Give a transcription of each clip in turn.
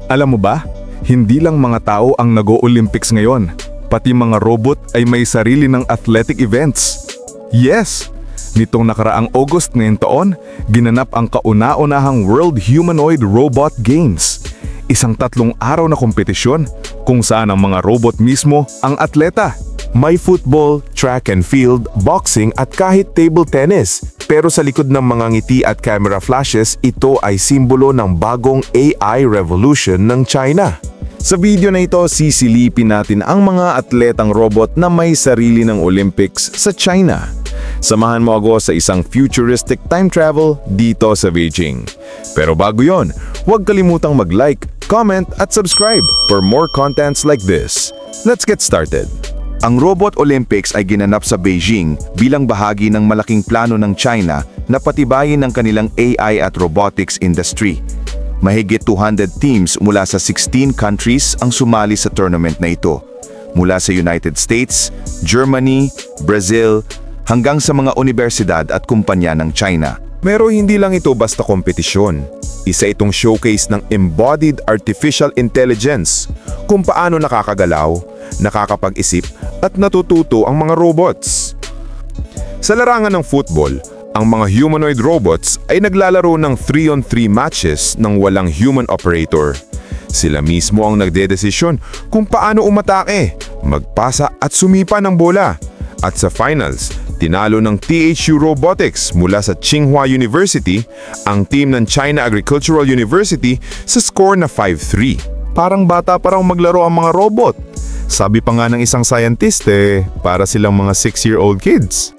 Alam mo ba, hindi lang mga tao ang nag-o-Olympics ngayon, pati mga robot ay may sarili ng athletic events. Yes! Nitong nakaraang August ngayong taon, ginanap ang kauna-unahang World Humanoid Robot Games. Isang 3 araw na kompetisyon kung saan ang mga robot mismo ang atleta. May football, track and field, boxing at kahit table tennis. Pero sa likod ng mga ngiti at camera flashes, ito ay simbolo ng bagong AI revolution ng China. Sa video na ito, sisilipin natin ang mga atletang robot na may sarili ng Olympics sa China. Samahan mo ako sa isang futuristic time travel dito sa Beijing. Pero bago yon, huwag kalimutang mag-like, comment at subscribe for more contents like this. Let's get started. Ang Robot Olympics ay ginanap sa Beijing bilang bahagi ng malaking plano ng China na patibayin ang kanilang AI at robotics industry. Mahigit 200 teams mula sa 16 countries ang sumali sa tournament na ito. Mula sa United States, Germany, Brazil, hanggang sa mga universidad at kumpanya ng China. Pero hindi lang ito basta kompetisyon. Isa itong showcase ng embodied artificial intelligence, kung paano nakakagalaw, nakakapag-isip at natututo ang mga robots. Sa larangan ng football, ang mga humanoid robots ay naglalaro ng 3-on-3 matches ng walang human operator. Sila mismo ang nagdedesisyon kung paano umatake, magpasa at sumipa ng bola. At sa finals, tinalo ng THU Robotics mula sa Tsinghua University ang team ng China Agricultural University sa score na 5-3. Parang bata pa raw maglaro ang mga robot. Sabi pa nga ng isang scientist para silang mga 6-year-old kids.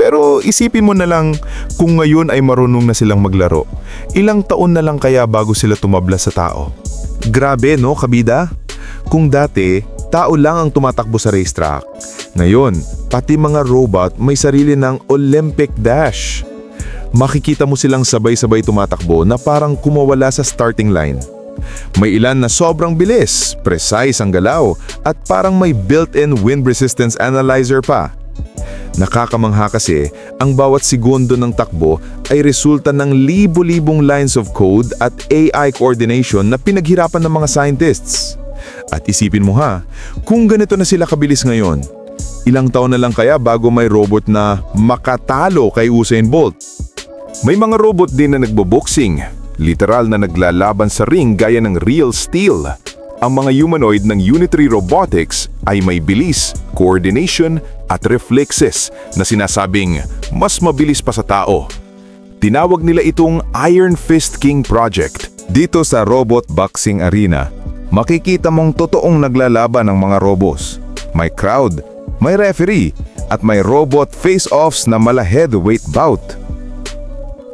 Pero isipin mo na lang kung ngayon ay marunong na silang maglaro. Ilang taon na lang kaya bago sila tumabla sa tao? Grabe no, kabida? Kung dati, tao lang ang tumatakbo sa racetrack. Ngayon, pati mga robot may sarili ng Olympic dash. Makikita mo silang sabay-sabay tumatakbo na parang kumawala sa starting line. May ilan na sobrang bilis, precise ang galaw, at parang may built-in wind resistance analyzer pa. Nakakamangha kasi, ang bawat segundo ng takbo ay resulta ng libo-libong lines of code at AI coordination na pinaghirapan ng mga scientists. At isipin mo kung ganito na sila kabilis ngayon, ilang taon na lang kaya bago may robot na makatalo kay Usain Bolt? May mga robot din na nagbo-boxing, literal na naglalaban sa ring gaya ng real steel. Ang mga humanoid ng Unitary Robotics ay may bilis, coordination at reflexes na sinasabing mas mabilis pa sa tao. Tinawag nila itong Iron Fist King Project. Dito sa Robot Boxing Arena, makikita mong totoong naglalaban ng mga robots. May crowd, may referee, at may robot face-offs na mala-heavyweight bout.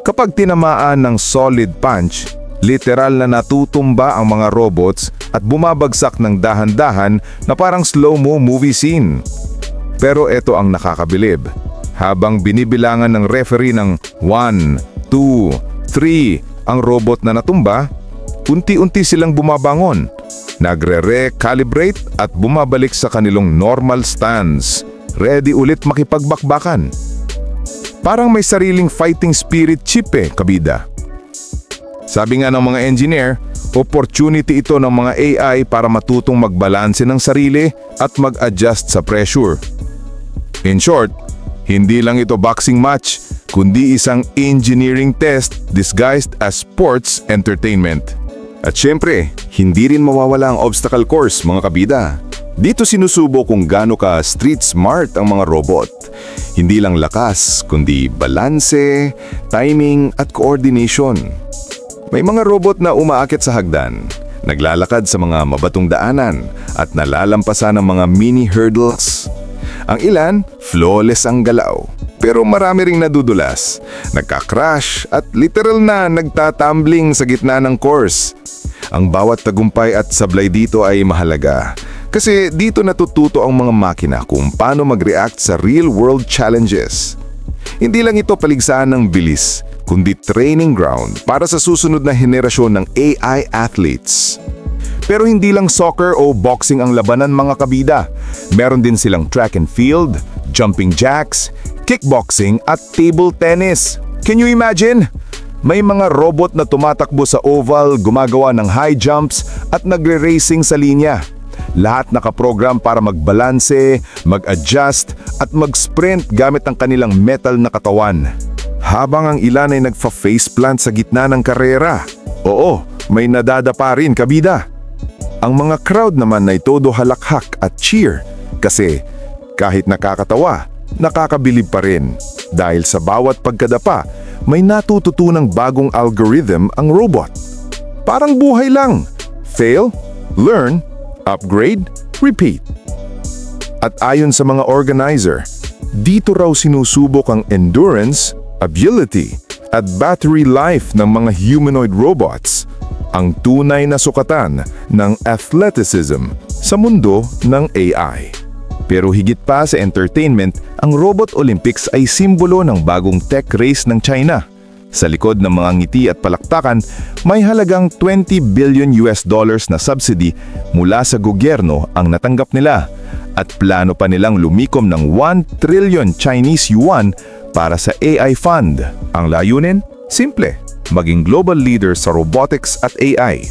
Kapag tinamaan ng solid punch, literal na natutumba ang mga robots at bumabagsak ng dahan-dahan na parang slow-mo movie scene. Pero ito ang nakakabilib. Habang binibilangan ng referee ng 1, 2, 3 ang robot na natumba, unti-unti silang bumabangon, nagre-recalibrate at bumabalik sa kanilang normal stance, ready ulit makipagbakbakan. Parang may sariling fighting spirit chip kabida. Sabi nga ng mga engineer, opportunity ito ng mga AI para matutong magbalanse ng sarili at mag-adjust sa pressure. In short, hindi lang ito boxing match, kundi isang engineering test disguised as sports entertainment. At syempre, hindi rin mawawala ang obstacle course, mga kabida. Dito sinusubo kung gaano ka street smart ang mga robot. Hindi lang lakas, kundi balanse, timing at coordination. May mga robot na umaakit sa hagdan, naglalakad sa mga mabatong daanan at nalalampasan ng mga mini hurdles. Ang ilan, flawless ang galaw. Pero marami ring nadudulas, nagka-crash at literal na nagtatumbling sa gitna ng course. Ang bawat tagumpay at sablay dito ay mahalaga. Kasi dito natututo ang mga makina kung paano mag-react sa real-world challenges. Hindi lang ito paligsahan ng bilis, kundi training ground para sa susunod na henerasyon ng AI athletes. Pero hindi lang soccer o boxing ang labanan, mga kabida. Meron din silang track and field, jumping jacks, kickboxing at table tennis. Can you imagine? May mga robot na tumatakbo sa oval, gumagawa ng high jumps at nagre-racing sa linya. Lahat nakaprogram para magbalanse, mag-adjust at mag-sprint gamit ang kanilang metal na katawan. Habang ang ilan ay nagfa-faceplant sa gitna ng karera. Oo, may nadadapa rin, kabida. Ang mga crowd naman ay todo halakhak at cheer kasi kahit nakakatawa, nakakabilib pa rin. Dahil sa bawat pagkadapa, may natututunang bagong algorithm ang robot. Parang buhay lang. Fail, learn, upgrade, repeat. At ayon sa mga organizer, dito raw sinusubok ang endurance, ability, at battery life ng mga humanoid robots, ang tunay na sukatan ng athleticism sa mundo ng AI. Pero higit pa sa entertainment, ang Robot Olympics ay simbolo ng bagong tech race ng China. Sa likod ng mga ngiti at palakpakan, may halagang $20 billion na subsidy mula sa gobyerno ang natanggap nila. At plano pa nilang lumikom ng 1 trillion Chinese yuan para sa AI fund. Ang layunin? Simple, maging global leader sa robotics at AI.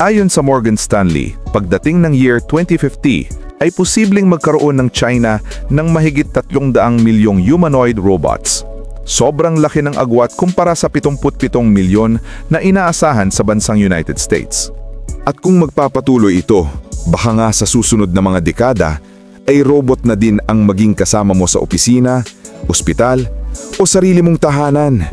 Ayon sa Morgan Stanley, pagdating ng year 2050, ay posibleng magkaroon ng China ng mahigit 300 milyong humanoid robots. Sobrang laki ng agwat kumpara sa 77 milyon na inaasahan sa bansang United States. At kung magpapatuloy ito, baka nga sa susunod na mga dekada, ay robot na din ang maging kasama mo sa opisina, ospital, o sarili mong tahanan.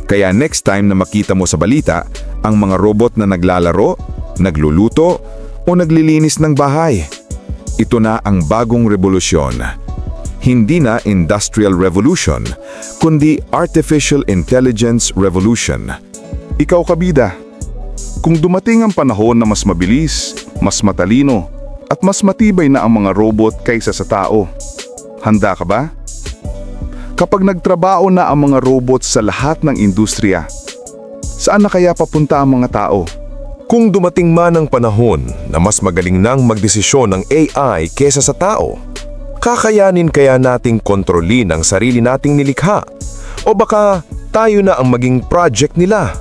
Kaya next time na makita mo sa balita ang mga robot na naglalaro, nagluluto, o naglilinis ng bahay, ito na ang bagong revolusyon. Hindi na Industrial Revolution, kundi Artificial Intelligence Revolution. Ikaw, kabida, kung dumating ang panahon na mas mabilis, mas matalino, at mas matibay na ang mga robot kaysa sa tao, handa ka ba? Kapag nagtrabaho na ang mga robot sa lahat ng industriya, saan na kaya papunta ang mga tao? Kung dumating man ang panahon na mas magaling nang magdesisyon ng AI kesa sa tao, kakayanin kaya nating kontrolin ang sarili nating nilikha? O baka tayo na ang maging project nila?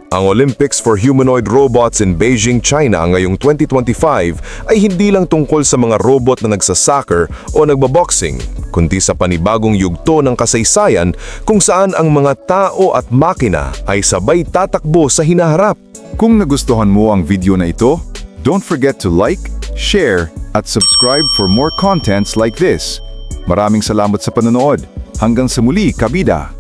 Ang Olympics for Humanoid Robots in Beijing, China ngayong 2025 ay hindi lang tungkol sa mga robot na nagsasoccer o nagbaboxing, kundi sa panibagong yugto ng kasaysayan kung saan ang mga tao at makina ay sabay tatakbo sa hinaharap. Kung nagustuhan mo ang video na ito, don't forget to like, share, at subscribe for more contents like this. Maraming salamat sa panonood. Hanggang sa muli, kabida!